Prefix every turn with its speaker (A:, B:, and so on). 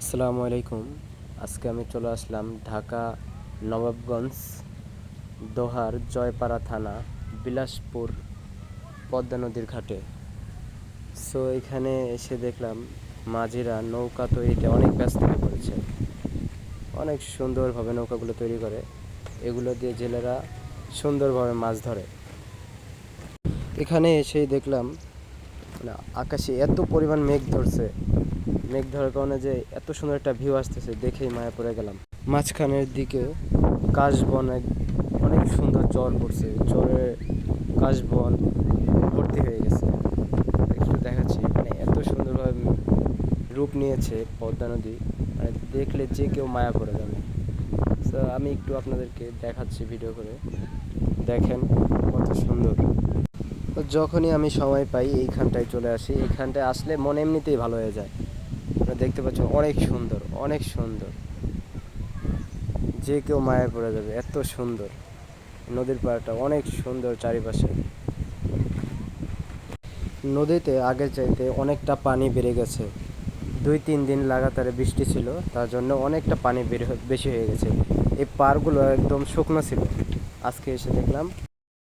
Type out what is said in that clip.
A: আসসালামু আলাইকুম। আজকে আমি চলে আসলাম ঢাকা নবাবগঞ্জ দোহার জয়পাড়া থানা বিলাসপুর পদ্মা নদীর ঘাটে। সো এখানে এসে দেখলাম মাঝিরা নৌকা তৈরিতে অনেক ব্যস্ত হয়ে পড়েছে। অনেক সুন্দরভাবে নৌকাগুলো তৈরি করে, এগুলো দিয়ে জেলেরা সুন্দরভাবে মাছ ধরে। এখানে এসেই দেখলাম মানে আকাশে এত পরিমাণ মেঘ ধরছে, মেঘ ধরার কারণে যে এত সুন্দর একটা ভিউ আসতেছে দেখেই মায়া পড়ে গেলাম। মাঝখানের দিকে কাশবন অনেক সুন্দর চর পড়ছে, চরে কাশবন ভর্তি হয়ে গেছে। একটু দেখাচ্ছি, মানে এত সুন্দরভাবে রূপ নিয়েছে পদ্মা নদী, মানে দেখলে যে কেউ মায়া পড়ে যাবে। তো আমি একটু আপনাদেরকে দেখাচ্ছি ভিডিও করে, দেখেন কত সুন্দর। তো যখনই আমি সময় পাই এইখানটায় চলে আসি, এইখানটায় আসলে মন এমনিতেই ভালো হয়ে যায়। আপনারা দেখতে পাচ্ছেন অনেক সুন্দর, অনেক সুন্দর, যে কেউ মায়ায় পড়ে যাবে, এত সুন্দর। নদীর পাড়টা অনেক সুন্দর চারিপাশে। নদীতে আগের চাইতে অনেকটা পানি বেড়ে গেছে। 2-3 দিন লাগাতার বৃষ্টি ছিল, তার জন্য অনেকটা পানি বেশি হয়ে গেছে। এই পাড়গুলো একদম শুকনো ছিল, আজকে এসে দেখলাম